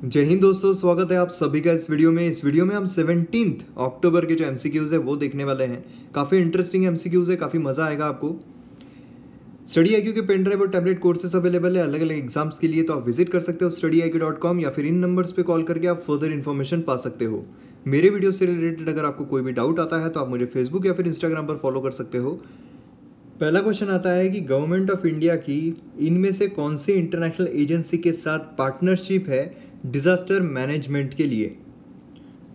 जय हिंद दोस्तों, स्वागत है आप सभी का इस वीडियो में। इस वीडियो में हम 17 अक्टूबर के जो एमसीक्यूज़ है वो देखने वाले हैं। काफ़ी इंटरेस्टिंग एमसीक्यूज़ है, काफ़ी मज़ा आएगा आपको। स्टडी आईक्यू के पेन ड्राइव और टैबलेट कोर्सेस अवेलेबल है अलग अलग एग्जाम्स के लिए, तो आप विजिट कर सकते हो studyIQ.com या फिर इन नंबर्स पे कॉल करके आप फर्दर इन्फॉर्मेशन पा सकते हो। मेरे वीडियो से रिलेटेड अगर आपको कोई भी डाउट आता है तो आप मुझे फेसबुक या फिर इंस्टाग्राम पर फॉलो कर सकते हो। पहला क्वेश्चन आता है कि गवर्नमेंट ऑफ इंडिया की इनमें से कौन सी इंटरनेशनल एजेंसी के साथ पार्टनरशिप है डिजास्टर मैनेजमेंट के लिए?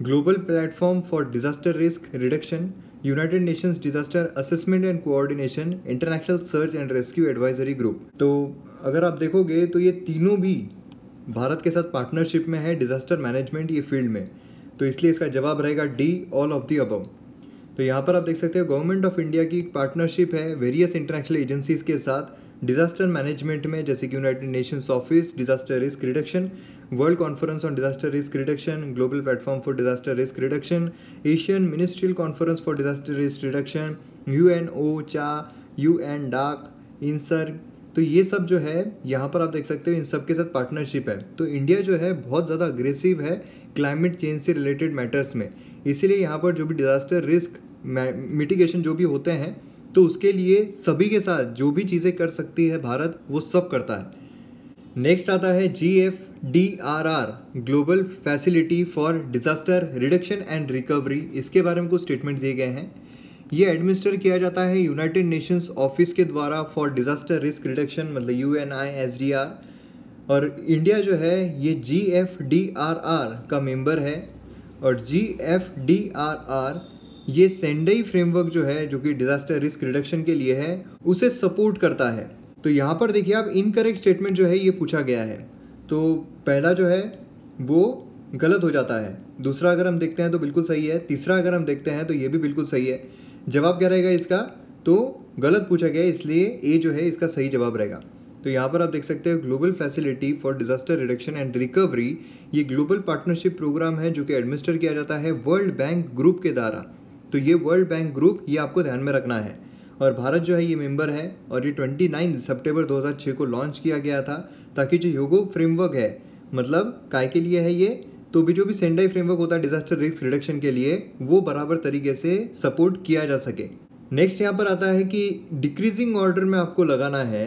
Global platform for disaster risk reduction, United Nations disaster assessment and coordination, international search and rescue advisory group. तो अगर आप देखोगे तो ये तीनों भी भारत के साथ पार्टनरशिप में है डिजास्टर मैनेजमेंट ये फील्ड में, तो इसलिए इसका जवाब रहेगा D, all of the above. तो यहाँ पर आप देख सकते हो गवर्नमेंट ऑफ इंडिया की पार्टनरशिप है वेरियस इंटरनेशनल एजेंसीज के साथ डिजास्टर मैनेजमेंट में, जैसे कि United Nations office disaster risk reduction, world conference on disaster risk reduction, global platform for disaster risk reduction, Asian ministerial conference for disaster risk reduction, UNO चा, UN डाक, इंसर्ग। तो ये सब जो है यहाँ पर आप देख सकते हो इन सब के साथ पार्टनरशिप है। तो इंडिया जो है बहुत ज़्यादा अग्रेसिव है क्लाइमेट चेंज से रिलेटेड मैटर्स में, इसीलिए यहाँ पर जो भी डिजास्टर रिस्क मिटिगेशन जो भी होते हैं तो उसके लिए सभी के साथ जो भी चीज़ें कर सकती है भारत वो सब करता है। नेक्स्ट आता है GFDRR, global facility for disaster reduction and recovery. इसके बारे में कुछ स्टेटमेंट दिए गए हैं। ये एडमिनिस्टर किया जाता है यूनाइटेड नेशंस ऑफिस के द्वारा फॉर डिजास्टर रिस्क रिडक्शन, मतलब UNISDR। और इंडिया जो है ये GFDRR का मेंबर है। और GFDRR ये सेंडई फ्रेमवर्क जो है जो कि डिजास्टर रिस्क रिडक्शन के लिए है उसे सपोर्ट करता है। तो यहाँ पर देखिए आप इनकरेक्ट स्टेटमेंट जो है ये पूछा गया है, तो पहला जो है वो गलत हो जाता है, दूसरा अगर हम देखते हैं तो बिल्कुल सही है, तीसरा अगर हम देखते हैं तो ये भी बिल्कुल सही है। जवाब क्या रहेगा इसका? तो गलत पूछा गया है, इसलिए ए जो है इसका सही जवाब रहेगा। तो यहाँ पर आप देख सकते हो global facility for disaster reduction and recovery, ये ग्लोबल पार्टनरशिप प्रोग्राम है जो कि एडमिनिस्टर किया जाता है वर्ल्ड बैंक ग्रुप के द्वारा। तो ये वर्ल्ड बैंक ग्रुप ये आपको ध्यान में रखना है, और भारत जो है ये मेंबर है। और ये 29 सितंबर 2006 को लॉन्च किया गया था, ताकि जो योगो फ्रेमवर्क है, मतलब काय के लिए है ये, तो भी जो भी सेंडाई फ्रेमवर्क होता है डिजास्टर रिस्क रिडक्शन के लिए वो बराबर तरीके से सपोर्ट किया जा सके। नेक्स्ट यहाँ पर आता है कि डिक्रीजिंग ऑर्डर में आपको लगाना है,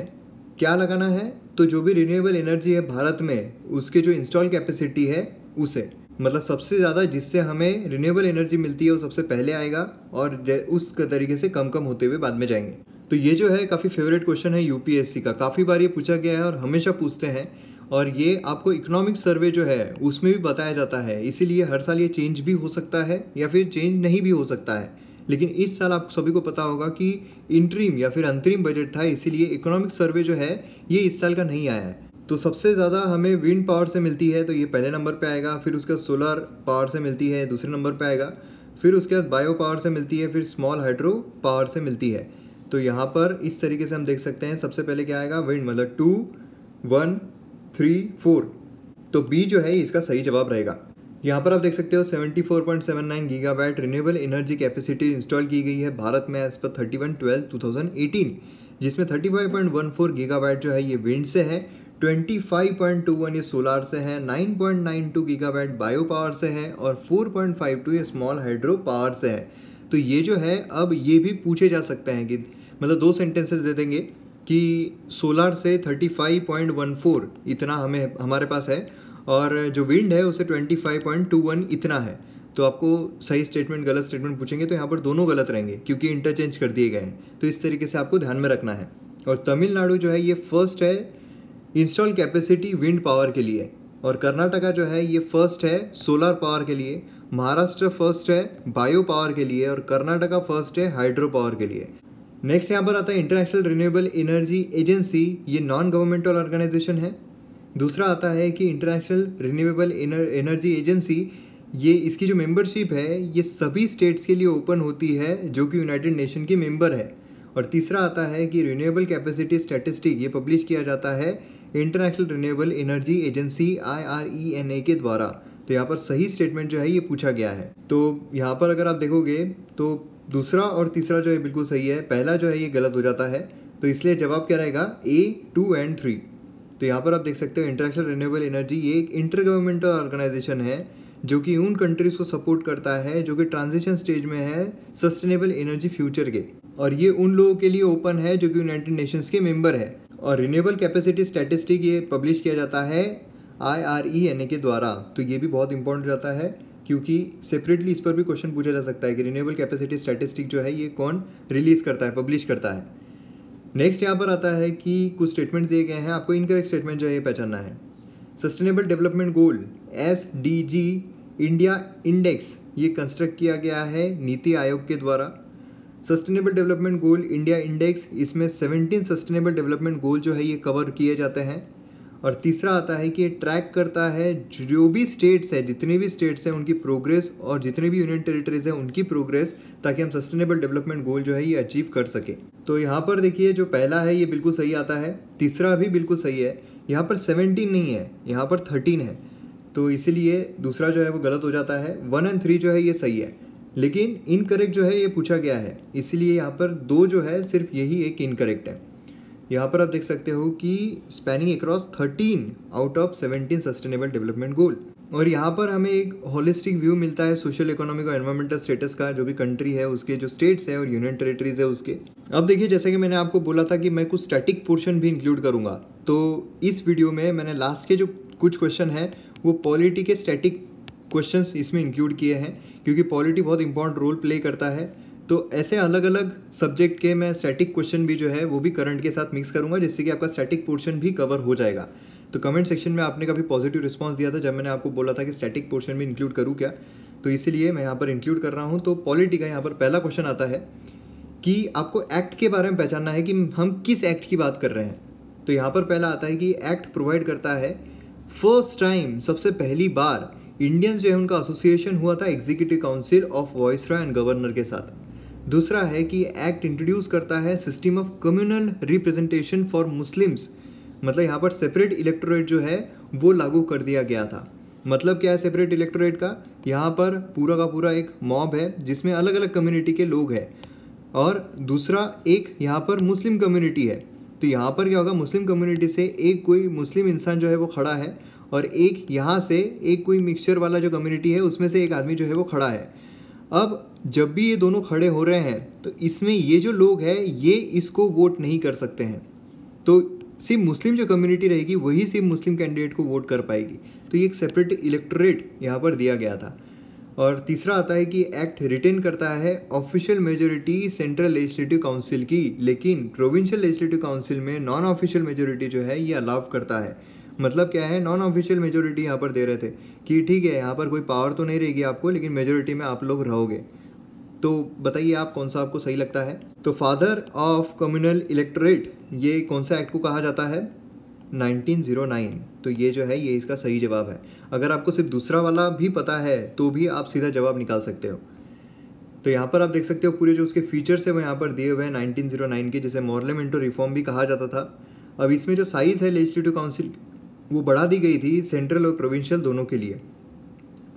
क्या लगाना है? तो जो भी रिन्यूएबल एनर्जी है भारत में उसके जो इंस्टॉल कैपेसिटी है उसे, मतलब सबसे ज़्यादा जिससे हमें रिन्यूएबल एनर्जी मिलती है वो सबसे पहले आएगा, और उस तरीके से कम कम होते हुए बाद में जाएंगे। तो ये जो है काफ़ी फेवरेट क्वेश्चन है यूपीएससी का, काफ़ी बार ये पूछा गया है और हमेशा पूछते हैं। और ये आपको इकोनॉमिक सर्वे जो है उसमें भी बताया जाता है, इसीलिए हर साल ये चेंज भी हो सकता है या फिर चेंज नहीं भी हो सकता है। लेकिन इस साल आप सभी को पता होगा कि इंटरिम या फिर अंतरिम बजट था, इसीलिए इकोनॉमिक सर्वे जो है ये इस साल का नहीं आया है। तो सबसे ज़्यादा हमें विंड पावर से मिलती है, तो ये पहले नंबर पे आएगा। फिर उसके बाद सोलर पावर से मिलती है, दूसरे नंबर पे आएगा। फिर उसके बाद बायो पावर से मिलती है, फिर स्मॉल हाइड्रो पावर से मिलती है। तो यहाँ पर इस तरीके से हम देख सकते हैं, सबसे पहले क्या आएगा? विंड, मतलब 2, 1, 3, 4। तो बी जो है इसका सही जवाब रहेगा। यहाँ पर आप देख सकते हो 74.79 gigawatt renewable energy capacity install की गई है भारत में एज पर 31/12/2018, जिसमें 35.14 गीगावाट जो है ये विंड से है, 25.21 ये सोलार से है, 9.92 गीगावाट बायो पावर से है और 4.52 ये स्मॉल हाइड्रो पावर से है। तो ये जो है अब ये भी पूछे जा सकते हैं कि मतलब दो सेंटेंसेस दे देंगे कि सोलार से 35.14 इतना हमें हमारे पास है, और जो विंड है उसे 25.21 इतना है। तो आपको सही स्टेटमेंट गलत स्टेटमेंट पूछेंगे तो यहाँ पर दोनों गलत रहेंगे क्योंकि इंटरचेंज कर दिए गए हैं। तो इस तरीके से आपको ध्यान में रखना है। और तमिलनाडु जो है ये फर्स्ट है इंस्टॉल कैपेसिटी विंड पावर के लिए, और कर्नाटका जो है ये फर्स्ट है सोलर पावर के लिए, महाराष्ट्र फर्स्ट है बायो पावर के लिए, और कर्नाटका फर्स्ट है हाइड्रो पावर के लिए। नेक्स्ट यहाँ पर आता है इंटरनेशनल रिन्यूएबल एनर्जी एजेंसी, ये नॉन गवर्नमेंटल ऑर्गेनाइजेशन है। दूसरा आता है कि इंटरनेशनल रिन्यूएबल एनर्जी एजेंसी, ये इसकी जो मेंबरशिप है ये सभी स्टेट्स के लिए ओपन होती है जो कि यूनाइटेड नेशन की मेंबर है। और तीसरा आता है कि रिन्यूएबल कैपेसिटी स्टैटिस्टिक ये पब्लिश किया जाता है international renewable energy agency IRENA के द्वारा। तो यहाँ पर सही स्टेटमेंट जो है ये पूछा गया है। तो यहाँ पर अगर आप देखोगे तो दूसरा और तीसरा जो है बिल्कुल सही है, पहला जो है ये गलत हो जाता है। तो इसलिए जवाब क्या रहेगा? A, 2 and 3। तो यहाँ पर आप देख सकते हो इंटरनेशनल रिन्यूएबल एनर्जी ये एक इंटर गवर्नमेंटल ऑर्गेनाइजेशन है जो कि उन कंट्रीज को सपोर्ट करता है जो कि ट्रांजिशन स्टेज में है सस्टेनेबल एनर्जी फ्यूचर के, और ये उन लोगों के लिए ओपन है जो कि यूनाइटेड नेशंस के मेंबर है। और रिन्यूएबल कैपेसिटी स्टैटिस्टिक ये पब्लिश किया जाता है IRENA के द्वारा। तो ये भी बहुत इंपॉर्टेंट रहता है क्योंकि सेपरेटली इस पर भी क्वेश्चन पूछा जा सकता है कि रिन्यूएबल कैपेसिटी स्टैटिस्टिक जो है ये कौन रिलीज करता है, पब्लिश करता है। नेक्स्ट यहाँ पर आता है कि कुछ स्टेटमेंट दिए गए हैं, आपको इनकरेक्ट स्टेटमेंट जो है ये पहचानना है। Sustainable development goal SDG India index ये कंस्ट्रक्ट किया गया है नीति आयोग के द्वारा। Sustainable development goal India index, इसमें 17 सस्टेनेबल डेवलपमेंट गोल जो है ये कवर किए जाते हैं। और तीसरा आता है कि ये ट्रैक करता है जो भी स्टेट्स है, जितने भी स्टेट्स हैं उनकी प्रोग्रेस और जितने भी यूनियन टेरिटरीज हैं उनकी प्रोग्रेस, ताकि हम सस्टेनेबल डेवलपमेंट गोल जो है ये अचीव कर सके। तो यहाँ पर देखिए जो पहला है ये बिल्कुल सही आता है, तीसरा भी बिल्कुल सही है। यहाँ पर 17 नहीं है, यहाँ पर 13 है, तो इसीलिए दूसरा जो है वो गलत हो जाता है। 1 और 3 जो है ये सही है, लेकिन इनकरेक्ट जो है ये पूछा गया है, इसलिए यहाँ पर 2 जो है सिर्फ यही एक इनकरेक्ट है। यहाँ पर आप देख सकते हो कि spanning across 13 out of 17 sustainable development goal. और यहाँ पर हमें एक होलिस्टिक व्यू मिलता है सोशल, इकोनॉमिक और एनवायरमेंटल स्टेटस का, जो भी कंट्री है उसके, जो स्टेट्स है और यूनियन टेरिटरीज है उसके। अब देखिए जैसे कि मैंने आपको बोला था कि मैं कुछ स्टैटिक पोर्शन भी इंक्लूड करूँगा, तो इस वीडियो में मैंने लास्ट के जो कुछ क्वेश्चन है वो पॉलिटी के स्टैटिक क्वेश्चंस इसमें इंक्लूड किए हैं, क्योंकि पॉलिटी बहुत इंपॉर्टेंट रोल प्ले करता है। तो ऐसे अलग अलग सब्जेक्ट के मैं स्टैटिक क्वेश्चन भी जो है वो भी करंट के साथ मिक्स करूंगा, जिससे कि आपका स्टैटिक पोर्शन भी कवर हो जाएगा। तो कमेंट सेक्शन में आपने काफ़ी पॉजिटिव रिस्पांस दिया था जब मैंने आपको बोला था कि स्टैटिक पोर्शन भी इंक्लूड करूँ क्या, तो इसीलिए मैं यहाँ पर इंक्लूड कर रहा हूँ। तो पॉलिटी का यहाँ पर पहला क्वेश्चन आता है कि आपको एक्ट के बारे में पहचानना है कि हम किस एक्ट की बात कर रहे हैं। तो यहाँ पर पहला आता है कि एक्ट प्रोवाइड करता है फर्स्ट टाइम, सबसे पहली बार इंडियंस जो है उनका एसोसिएशन हुआ था executive council of viceroy and governor के साथ। दूसरा है कि एक्ट इंट्रोड्यूस करता है system of communal representation for Muslims, मतलब यहाँ पर सेपरेट इलेक्टोरेट जो है वो लागू कर दिया गया था। मतलब क्या है सेपरेट इलेक्टोरेट का, यहाँ पर पूरा का पूरा एक मॉब है जिसमें अलग अलग कम्युनिटी के लोग हैं, और दूसरा एक यहाँ पर मुस्लिम कम्युनिटी है। तो यहाँ पर क्या होगा, मुस्लिम कम्युनिटी से एक कोई मुस्लिम इंसान जो है वो खड़ा है, और एक यहाँ से एक कोई मिक्सचर वाला जो कम्युनिटी है उसमें से एक आदमी जो है वो खड़ा है। अब जब भी ये दोनों खड़े हो रहे हैं तो इसमें ये जो लोग हैं ये इसको वोट नहीं कर सकते हैं, तो सिर्फ मुस्लिम जो कम्युनिटी रहेगी वही सिर्फ मुस्लिम कैंडिडेट को वोट कर पाएगी। तो ये एक सेपरेट इलेक्टोरेट यहाँ पर दिया गया था। और तीसरा आता है कि एक्ट रिटेन करता है official majority central legislative council की, लेकिन प्रोविंशियल लेजिस्लेटिव काउंसिल में नॉन ऑफिशियल मेजोरिटी जो है ये अलाउ करता है। मतलब क्या है, नॉन ऑफिशियल मेजोरिटी यहाँ पर दे रहे थे कि ठीक है यहाँ पर कोई पावर तो नहीं रहेगी आपको, लेकिन मेजोरिटी में आप लोग रहोगे। तो बताइए आप कौन सा आपको सही लगता है। तो फादर ऑफ कम्युनल इलेक्टोरेट ये कौन सा एक्ट को कहा जाता है, 1909। तो ये जो है ये इसका सही जवाब है। अगर आपको सिर्फ दूसरा वाला भी पता है तो भी आप सीधा जवाब निकाल सकते हो। तो यहाँ पर आप देख सकते हो पूरे जो उसके फीचर्स है वो यहाँ पर दिए हुए हैं 1909 के, जिसे मॉर्लेमेंटो रिफॉर्म भी कहा जाता था। अब इसमें जो साइज़ है लेजिस्लेटिव काउंसिल वो बढ़ा दी गई थी सेंट्रल और प्रोविंशियल दोनों के लिए,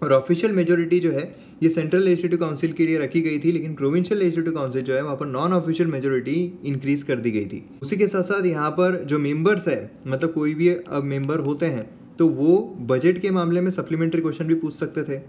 और ऑफिशियल मेजोरिटी जो है ये सेंट्रल लेजिस्लेटिव काउंसिल के लिए रखी गई थी, लेकिन प्रोविंशियल लेजिस्लेटिव काउंसिल जो है वहाँ पर नॉन ऑफिशियल मेजोरिटी इंक्रीज कर दी गई थी। उसी के साथ साथ यहाँ पर जो मेंबर्स है, मतलब कोई भी अब मेंबर होते हैं तो वो बजट के मामले में सप्लीमेंट्री क्वेश्चन भी पूछ सकते थे।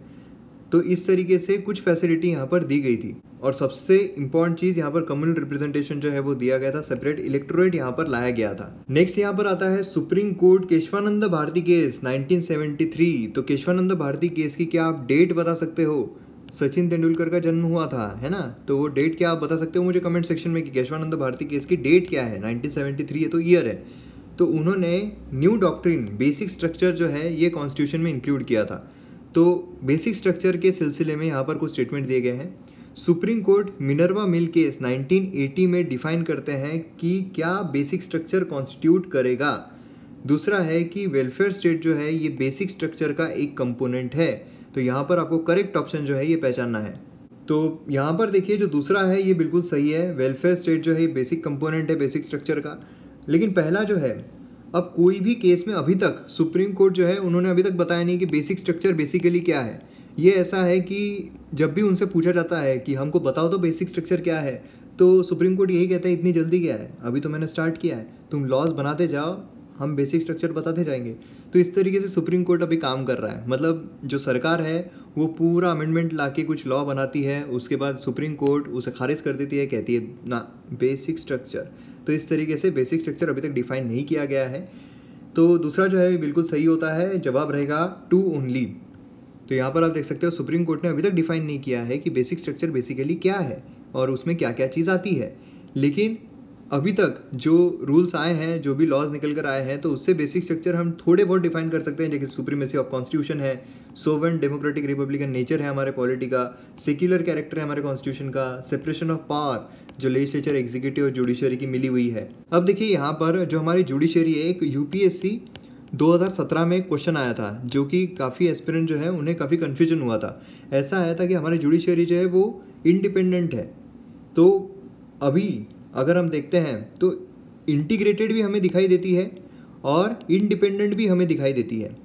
तो इस तरीके से कुछ फैसिलिटी यहाँ पर दी गई थी। और सबसे इंपॉर्टेंट चीज़ यहाँ पर कम्युनल रिप्रेजेंटेशन जो है वो दिया गया था, सेपरेट इलेक्टोरेट यहाँ पर लाया गया था। नेक्स्ट यहाँ पर आता है supreme court Keshavananda Bharati case 1973। तो केशवानंद भारती केस की क्या आप डेट बता सकते हो? सचिन तेंदुलकर का जन्म हुआ था, है ना, तो वो डेट क्या आप बता सकते हो मुझे कमेंट सेक्शन में कि केशवानंद भारती केस की डेट क्या है। 1973 ये तो ईयर है। तो उन्होंने न्यू डॉक्ट्रिन बेसिक स्ट्रक्चर जो है ये कॉन्स्टिट्यूशन में इंक्लूड किया था। तो बेसिक स्ट्रक्चर के सिलसिले में यहाँ पर कुछ स्टेटमेंट दिए गए हैं। Supreme court Minerva mill case 1980 में डिफाइन करते हैं कि क्या बेसिक स्ट्रक्चर कॉन्स्टिट्यूट करेगा। दूसरा है कि वेलफेयर स्टेट जो है ये बेसिक स्ट्रक्चर का एक कंपोनेंट है। तो यहाँ पर आपको करेक्ट ऑप्शन जो है ये पहचानना है। तो यहाँ पर देखिए जो दूसरा है ये बिल्कुल सही है, वेलफेयर स्टेट जो है ये बेसिक कंपोनेंट है बेसिक स्ट्रक्चर का। लेकिन पहला जो है, अब कोई भी केस में अभी तक सुप्रीम कोर्ट जो है उन्होंने अभी तक बताया नहीं कि बेसिक स्ट्रक्चर बेसिकली क्या है। ये ऐसा है कि जब भी उनसे पूछा जाता है कि हमको बताओ तो बेसिक स्ट्रक्चर क्या है, तो सुप्रीम कोर्ट यही कहता है इतनी जल्दी क्या है, अभी तो मैंने स्टार्ट किया है, तुम लॉज बनाते जाओ हम बेसिक स्ट्रक्चर बताते जाएंगे। तो इस तरीके से सुप्रीम कोर्ट अभी काम कर रहा है, मतलब जो सरकार है वो पूरा अमेंडमेंट लाके कुछ लॉ बनाती है, उसके बाद सुप्रीम कोर्ट उसे खारिज कर देती है, कहती है ना बेसिक स्ट्रक्चर। तो इस तरीके से बेसिक स्ट्रक्चर अभी तक डिफाइन नहीं किया गया है। तो दूसरा जो है बिल्कुल सही होता है, जवाब रहेगा 2 ओनली। तो यहाँ पर आप देख सकते हो सुप्रीम कोर्ट ने अभी तक डिफाइन नहीं किया है कि बेसिक स्ट्रक्चर बेसिकली क्या है और उसमें क्या क्या चीज़ आती है। लेकिन अभी तक जो रूल्स आए हैं, जो भी लॉज निकल कर आए हैं, तो उससे बेसिक स्ट्रक्चर हम थोड़े बहुत डिफाइन कर सकते हैं। जैसे सुप्रीमेसी ऑफ कॉन्स्टिट्यूशन है, सोवरेन डेमोक्रेटिक रिपब्लिकन नेचर है हमारे पॉलिटी का, सेक्युलर कैरेक्टर है हमारे कॉन्स्टिट्यूशन का, सेपरेशन ऑफ पावर जो लेजिस्लेचर, एग्जीक्यूटिव और जुडिशरी की मिली हुई है। अब देखिए यहाँ पर जो हमारी जुडिशरी है, एक यूपीएससी 2017 में एक क्वेश्चन आया था जो कि काफ़ी एस्पिरेंट जो है उन्हें काफ़ी कन्फ्यूजन हुआ था। ऐसा आया था कि हमारी जुडिशरी जो है वो इंडिपेंडेंट है। तो अभी अगर हम देखते हैं तो इंटीग्रेटेड भी हमें दिखाई देती है और इंडिपेंडेंट भी हमें दिखाई देती है।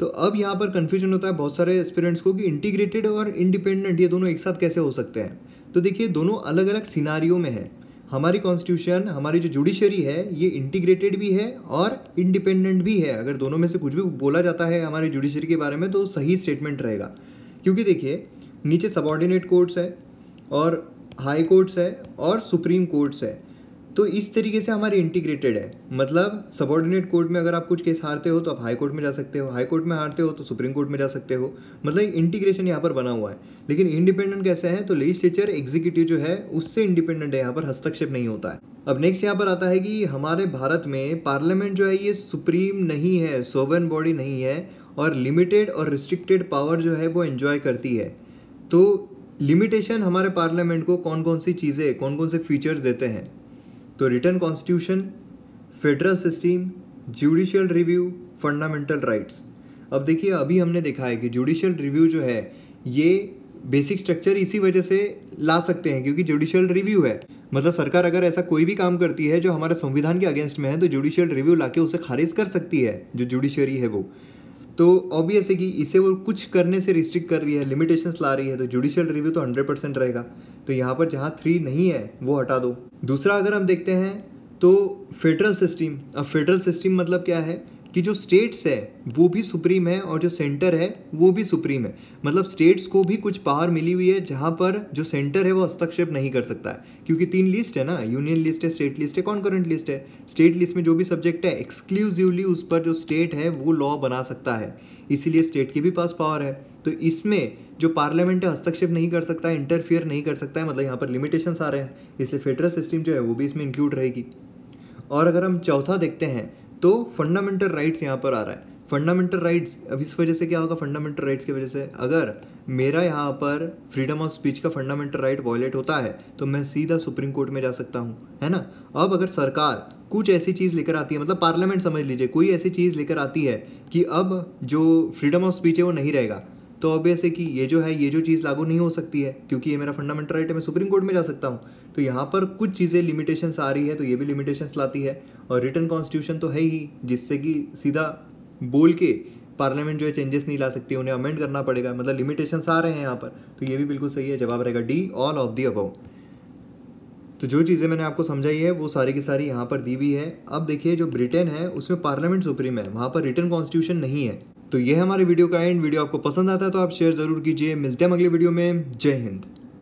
तो अब यहाँ पर कन्फ्यूजन होता है बहुत सारे एस्पिरेंट्स को कि इंटीग्रेटेड और इंडिपेंडेंट ये दोनों एक साथ कैसे हो सकते हैं। तो देखिए दोनों अलग अलग सिनारियों में है। हमारी कॉन्स्टिट्यूशन, हमारी जो जुडिशरी है ये इंटीग्रेटेड भी है और इंडिपेंडेंट भी है। अगर दोनों में से कुछ भी बोला जाता है हमारी जुडिशरी के बारे में तो सही स्टेटमेंट रहेगा, क्योंकि देखिए नीचे सबऑर्डिनेट कोर्ट्स है और हाई कोर्ट्स है और सुप्रीम कोर्ट्स है। तो इस तरीके से हमारी इंटीग्रेटेड है, मतलब सबऑर्डिनेट कोर्ट में अगर आप कुछ केस हारते हो तो आप हाई कोर्ट में जा सकते हो, हाई कोर्ट में हारते हो तो सुप्रीम कोर्ट में जा सकते हो, मतलब इंटीग्रेशन यहाँ पर बना हुआ है। लेकिन इंडिपेंडेंट कैसे है, तो लेजिस्लेचर, एग्जीक्यूटिव जो है उससे इंडिपेंडेंट है, यहाँ पर हस्तक्षेप नहीं होता है। अब नेक्स्ट यहाँ पर आता है कि हमारे भारत में पार्लियामेंट जो है ये सुप्रीम नहीं है, सोवरेन बॉडी नहीं है और लिमिटेड और रिस्ट्रिक्टेड पावर जो है वो एंजॉय करती है। तो लिमिटेशन हमारे पार्लियामेंट को कौन कौन सी चीज़ें, कौन कौन से फीचर्स देते हैं, तो written constitution, federal system, judicial review, fundamental rights. अब देखिए अभी हमने देखा है कि जुडिशियल रिव्यू जो है ये बेसिक स्ट्रक्चर इसी वजह से ला सकते हैं क्योंकि जुडिशियल रिव्यू है, मतलब सरकार अगर ऐसा कोई भी काम करती है जो हमारे संविधान के अगेंस्ट में है तो जुडिशियल रिव्यू लाके उसे खारिज कर सकती है जो जुडिशरी है वो। तो ऑब्वियस है कि इसे वो कुछ करने से रिस्ट्रिक्ट कर रही है, लिमिटेशंस ला रही है, तो जुडिशियल रिव्यू तो 100% रहेगा। तो यहाँ पर जहाँ 3 नहीं है वो हटा दो। दूसरा अगर हम देखते हैं तो फेडरल सिस्टम। अब फेडरल सिस्टम मतलब क्या है कि जो स्टेट्स है वो भी सुप्रीम है और जो सेंटर है वो भी सुप्रीम है, मतलब स्टेट्स को भी कुछ पावर मिली हुई है जहाँ पर जो सेंटर है वो हस्तक्षेप नहीं कर सकता है, क्योंकि 3 लिस्ट है ना, यूनियन लिस्ट है, स्टेट लिस्ट है, कॉन्करेंट लिस्ट है। स्टेट लिस्ट में जो भी सब्जेक्ट है एक्सक्लूसिवली उस पर जो स्टेट है वो लॉ बना सकता है, इसीलिए स्टेट के भी पास पावर है। तो इसमें जो पार्लियामेंट है हस्तक्षेप नहीं कर सकता है, इंटरफियर नहीं कर सकता है, मतलब यहाँ पर लिमिटेशंस आ रहे हैं, इसलिए फेडरल सिस्टम जो है वो भी इसमें इंक्लूड रहेगी। और अगर हम चौथा देखते हैं तो फंडामेंटल राइट्स यहाँ पर आ रहा है। फंडामेंटल राइट्स, अब इस वजह से क्या होगा, फंडामेंटल राइट्स की वजह से अगर मेरा यहाँ पर फ्रीडम ऑफ स्पीच का फंडामेंटल राइट वायलेट होता है तो मैं सीधा सुप्रीम कोर्ट में जा सकता हूँ, है ना। अब अगर सरकार कुछ ऐसी चीज़ लेकर आती है, मतलब पार्लियामेंट समझ लीजिए कोई ऐसी चीज़ लेकर आती है कि अब जो फ्रीडम ऑफ स्पीच है वो नहीं रहेगा, तो ऑब्वियस है कि ये जो है ये जो चीज़ लागू नहीं हो सकती है क्योंकि ये मेरा फंडामेंटल राइट है, मैं सुप्रीम कोर्ट में जा सकता हूँ। तो यहाँ पर कुछ चीज़ें लिमिटेशंस आ रही है तो ये भी लिमिटेशंस लाती है। और रिटन कॉन्स्टिट्यूशन तो है ही जिससे कि सीधा बोल के पार्लियामेंट जो है चेंजेस नहीं ला सकती, उन्हें अमेंड करना पड़ेगा, मतलब लिमिटेशंस आ रहे हैं यहाँ पर। तो ये भी बिल्कुल सही है, जवाब रहेगा D, all of the above. तो जो चीज़ें मैंने आपको समझाई है वो सारी की सारी यहाँ पर दी हुई है। अब देखिए जो ब्रिटेन है उसमें पार्लियामेंट सुप्रीम है, वहाँ पर रिटन कॉन्स्टिट्यूशन नहीं है। तो ये हमारे वीडियो का एंड। वीडियो आपको पसंद आता है तो आप शेयर ज़रूर कीजिए। मिलते हैं अगले वीडियो में। जय हिंद।